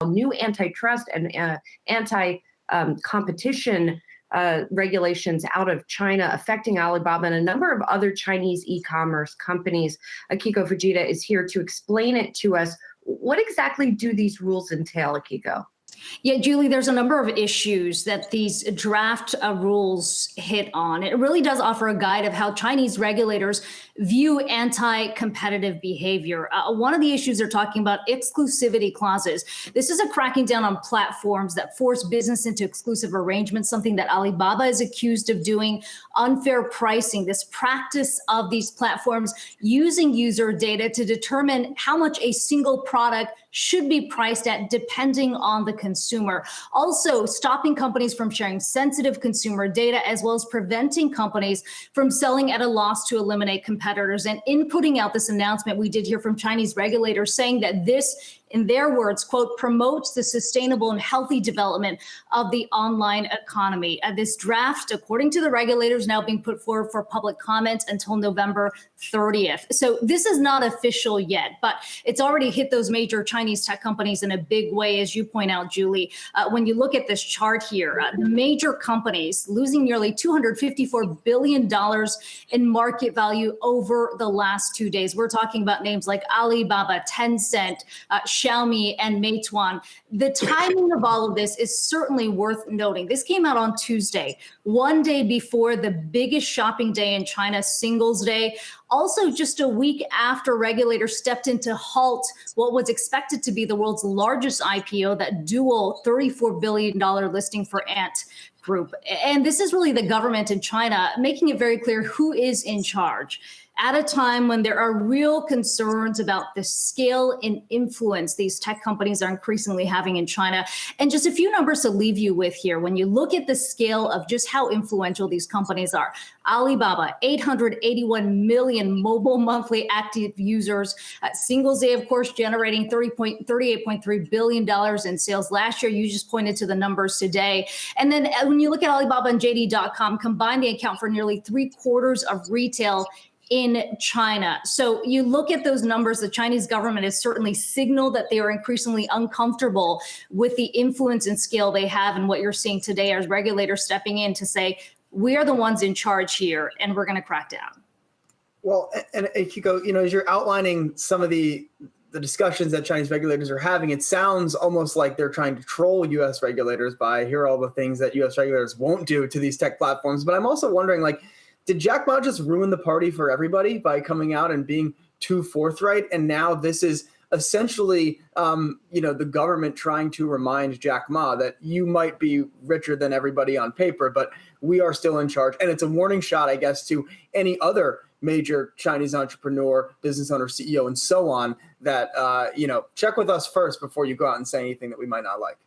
new antitrust and anti-competition regulations out of China affecting Alibaba and a number of other Chinese e-commerce companies. Aikiko Fujita is here to explain it to us. What exactly do these rules entail, Aikiko? Yeah, Julie, there's a number of issues that these draft rules hit on. It really does offer a guide of how Chinese regulators view anti-competitive behavior. One of the issues they're talking about, exclusivity clauses. This is a cracking down on platforms that force business into exclusive arrangements, something that Alibaba is accused of doing. Unfair pricing, this practice of these platforms using user data to determine how much a single product should be priced at depending on the consumer. Also, stopping companies from sharing sensitive consumer data, as well as preventing companies from selling at a loss to eliminate competitors. And in putting out this announcement, we did hear from Chinese regulators saying that this, in their words, quote, promotes the sustainable and healthy development of the online economy. This draft, according to the regulators, now being put forward for public comment until November 30th. So this is not official yet, but it's already hit those major Chinese tech companies in a big way, as you point out, Julie. When you look at this chart here, the major companies losing nearly $254 billion in market value over the last 2 days. We're talking about names like Alibaba, Tencent, Xiaomi, and Meituan. The timing of all of this is certainly worth noting. This came out on Tuesday, one day before the biggest shopping day in China, Singles Day. Also, just a week after regulators stepped in to halt what was expected to be the world's largest IPO, that dual $34 billion listing for Ant Group. And this is really the government in China making it very clear who is in charge at a time when there are real concerns about the scale and influence these tech companies are increasingly having in China. And just a few numbers to leave you with here. When you look at the scale of just how influential these companies are, Alibaba, 881 million mobile monthly active users. Singles Day, of course, generating $38.3 billion in sales last year. You just pointed to the numbers today. And then when you look at Alibaba and JD.com, combined, they account for nearly 3/4 of retail in China. So you look at those numbers, the Chinese government has certainly signaled that they are increasingly uncomfortable with the influence and scale they have. And what you're seeing today are regulators stepping in to say, we are the ones in charge here and we're going to crack down. Well, and Aikiko, as you're outlining some of the discussions that Chinese regulators are having, it sounds almost like they're trying to troll U.S. regulators by here are all the things that U.S. regulators won't do to these tech platforms. But I'm also wondering, did Jack Ma just ruin the party for everybody by coming out and being too forthright? And now this is essentially, the government trying to remind Jack Ma that you might be richer than everybody on paper, but we are still in charge. And it's a warning shot, I guess, to any other major Chinese entrepreneur, business owner, CEO, and so on that, check with us first before you go out and say anything that we might not like.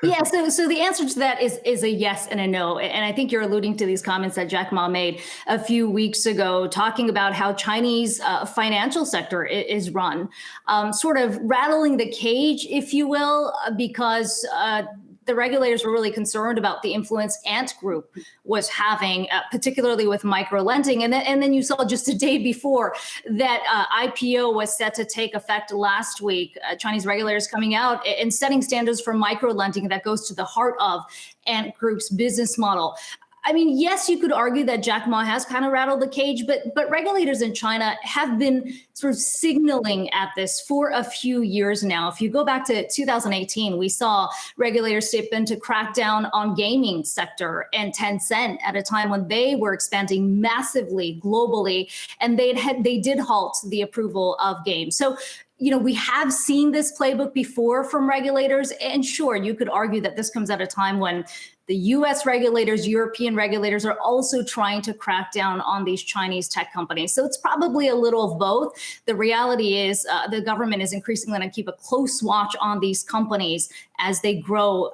Yeah, so the answer to that is a yes and a no. And I think you're alluding to these comments that Jack Ma made a few weeks ago, talking about how Chinese financial sector is run, sort of rattling the cage, if you will, because the regulators were really concerned about the influence Ant Group was having, particularly with micro-lending. And then you saw just a day before that IPO was set to take effect last week, Chinese regulators coming out and setting standards for micro-lending that goes to the heart of Ant Group's business model. I mean, yes, you could argue that Jack Ma has kind of rattled the cage, but regulators in China have been sort of signaling at this for a few years now. If you go back to 2018, we saw regulators step in to crack down on gaming sector and Tencent at a time when they were expanding massively globally, and they did halt the approval of games. So we have seen this playbook before from regulators, and sure, you could argue that this comes at a time when the US regulators, European regulators are also trying to crack down on these Chinese tech companies. So it's probably a little of both. The reality is the government is increasingly going to keep a close watch on these companies as they grow